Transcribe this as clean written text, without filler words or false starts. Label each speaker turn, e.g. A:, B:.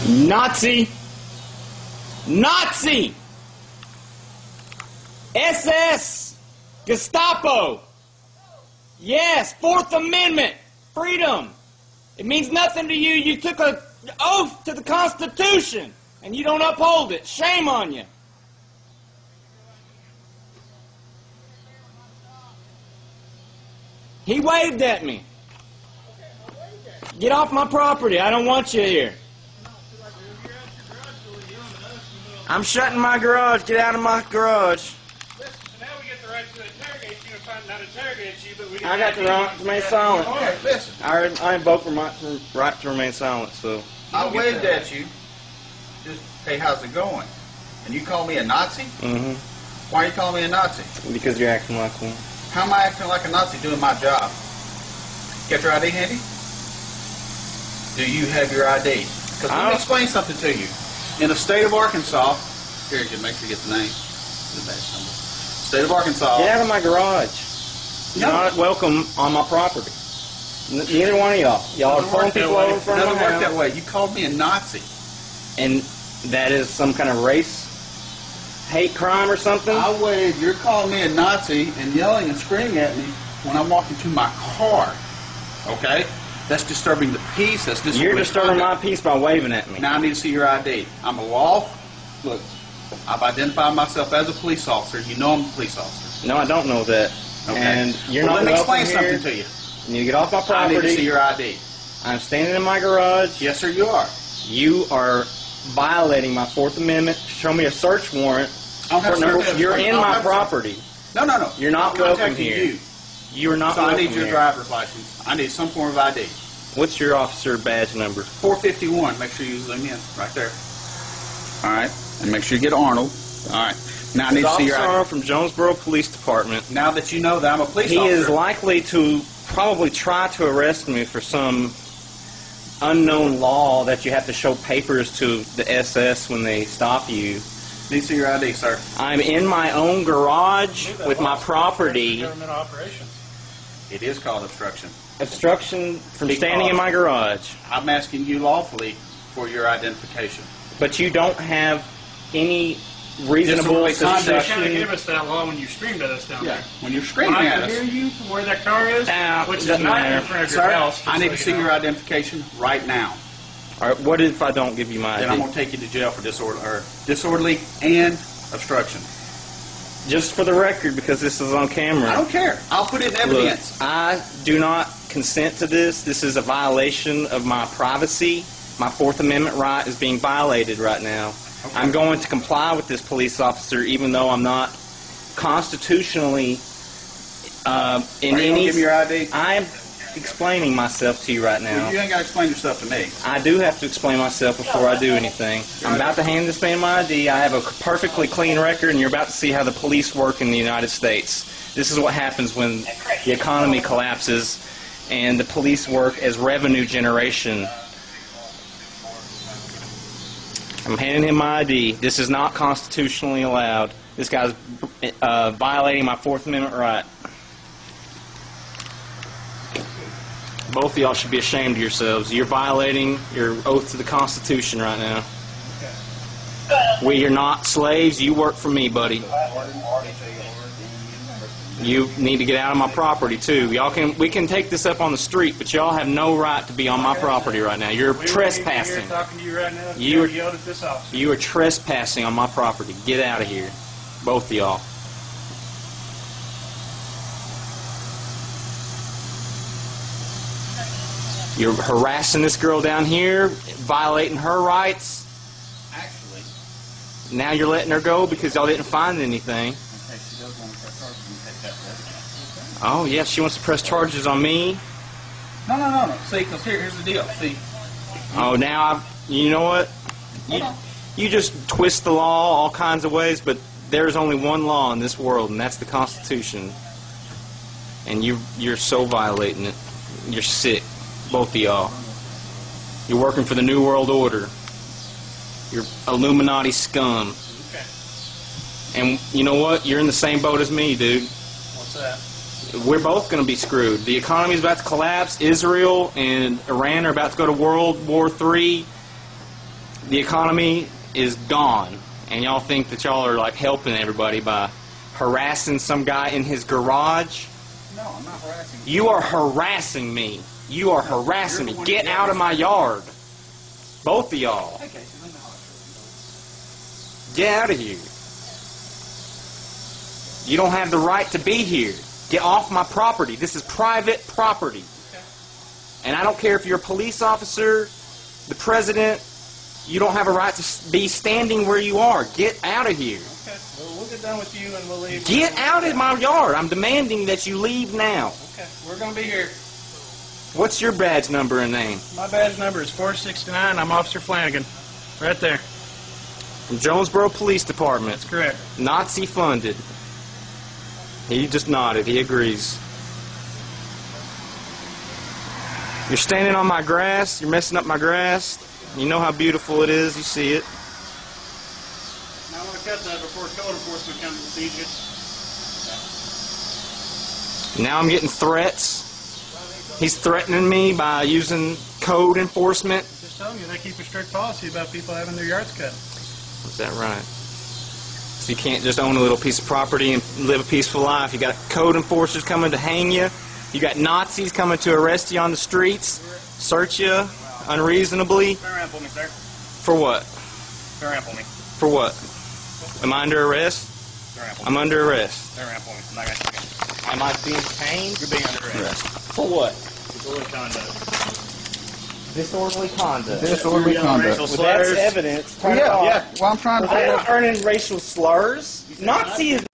A: Nazi! Nazi! SS! Gestapo! Yes, Fourth Amendment! Freedom! It means nothing to you. You took an oath to the Constitution, and you don't uphold it. Shame on you. He waved at me. Get off my property. I don't want you here. I'm shutting my garage. Get out of my garage.
B: Listen, so now we get the right to interrogate you and not interrogate you, but we
A: I got the right to remain silent.
B: Okay, listen.
A: I invoke my right to remain silent, so.
C: I waved at you. Just, hey, how's it going? And you call me a Nazi?
A: Mm-hmm.
C: Why are you calling me a Nazi?
A: Because you're acting like one.
C: How am I acting like a Nazi doing my job? Get your ID handy? Do you have your ID? Because let me explain something to you. In the state of Arkansas, here, you make sure you get the name, the badge number. State of Arkansas.
A: Get out of my garage. You're not welcome on my property. Neither one of y'all. Y'all are pulling people over in front of my house.
C: It doesn't work that way. You called me a Nazi.
A: And that is some kind of race hate crime or something?
C: I waved. You're calling me a Nazi and yelling and screaming at me when I'm walking to my car. Okay? That's disturbing the peace. That's disturbing.
A: You're disturbing my peace by waving at me.
C: Now I need to see your ID. I'm a law. Look, I've identified myself as a police officer. You know I'm a police officer.
A: No, I don't know that.
C: Okay.
A: And you're not
C: let me
A: welcome
C: explain
A: here.
C: something to you.
A: You need to get off my property.
C: I need to see your ID.
A: I'm standing in my garage.
C: Yes, sir, you are.
A: You are violating my Fourth Amendment. Show me a search warrant. You're in my property.
C: No.
A: You're not welcome here. You're not welcome here.
C: So I need your driver's license. I need some form of ID.
A: What's your officer badge number?
C: 451. Make sure you zoom in right there. All right. And make sure you get Arnold. All right. Now I need to see your ID.
A: Officer Arnold from Jonesboro Police Department.
C: Now that you know that I'm a police officer.
A: He is likely to probably try to arrest me for some unknown law that you have to show papers to the SS when they stop you.
C: Need to see your ID, sir.
A: I'm in my own garage with my property.
B: Government operations.
C: It is called obstruction.
A: Obstruction from standing in my garage.
C: I'm asking you lawfully for your identification.
A: But you don't have any reasonable
B: Conduct. You kind of
A: suspicion.
B: gave us that law when you screamed at us down there.
C: When you're screaming
B: When I
C: at
B: can
C: us.
B: hear you from where that car is, which is
A: doesn't
B: not
A: matter.
B: in front of your
C: Sir,
B: house.
C: I need to see your identification right now.
A: All right, what if I don't give you my
C: Then I'm
A: ID?
C: going to take you to jail for disorderly and obstruction.
A: Just for the record, because this is on camera.
C: I don't care. I'll put it in evidence.
A: Look, I do not consent to this. This is a violation of my privacy. My Fourth Amendment right is being violated right now. Okay. I'm going to comply with this police officer, even though I'm not constitutionally in any.
C: Give me your ID.
A: I'm explaining myself to you right now.
C: Well, you ain't got to explain yourself to me.
A: I do have to explain myself before I do anything. I'm about to hand this man my ID. I have a perfectly clean record, and you're about to see how the police work in the United States. This is what happens when the economy collapses and the police work as revenue generation. I'm handing him my ID. This is not constitutionally allowed. This guy's violating my Fourth Amendment right. Both of y'all should be ashamed of yourselves. You're violating your oath to the Constitution right now. We are not slaves. You work for me, buddy. You need to get out of my property too. We can take this up on the street, but y'all have no right to be on my property right now. You're trespassing.
B: Here talking to you right now. You yelled at this officer.
A: You are trespassing on my property. Get out of here, both of y'all. You're harassing this girl down here, violating her rights.
C: Actually.
A: Now you're letting her go because y'all didn't find anything.
C: Okay, she does want to press charges. You take that.
A: Oh, yeah, she wants to press charges on me.
C: No. See, because here's the deal. See.
A: Oh, now, you know what? You just twist the law all kinds of ways, but there's only one law in this world, and that's the Constitution. And you're so violating it. You're sick. Both of y'all. You're working for the New World Order. You're Illuminati scum.
B: Okay.
A: And you know what? You're in the same boat as me, dude.
B: What's that?
A: We're both going to be screwed. The economy's about to collapse. Israel and Iran are about to go to World War III. the economy is gone, and y'all think that y'all are like helping everybody by harassing some guy in his garage.
C: No, I'm not harassing you.
A: You are harassing me. You are harassing me. Get out of my yard. Both of y'all.
C: Hey, Casey, let me holler.
A: Get out of here. You don't have the right to be here. Get off my property. This is private property.
C: Okay.
A: And I don't care if you're a police officer, the president, you don't have a right to be standing where you are. Get out of here.
C: Okay. Well, we'll get done with you and we'll leave.
A: Get out of my yard. I'm demanding that you leave now.
C: Okay. We're going to be here.
A: What's your badge number and name?
B: My badge number is 469. I'm Officer Flanagan. Right there.
A: From Jonesboro Police Department.
B: That's correct.
A: Nazi funded. He just nodded. He agrees. You're standing on my grass. You're messing up my grass. You know how beautiful it is. You see it.
B: Now I want to cut that before code enforcement comes and sees you.
A: Now I'm getting threats. He's threatening me by using code enforcement.
B: Just telling you, they keep a strict policy about people having their yards cut.
A: Is that right? So you can't just own a little piece of property and live a peaceful life. You got code enforcers coming to hang you. You got Nazis coming to arrest you on the streets, search you unreasonably.
B: Fair ample me, sir.
A: For what?
B: Fair ample me.
A: For what? Am I under arrest?
B: Fair ample me.
A: I'm under arrest.
B: Fair ample me. I'm not going to get you.
A: Am I being detained?
B: You're being under arrest.
A: For what?
B: Disorderly conduct.
A: Disorderly conduct.
C: Disorderly conduct.
A: Well, that's evidence. Turn it off.
C: Yeah. Well, I'm trying to
A: I'm not earning racial slurs. Nazi is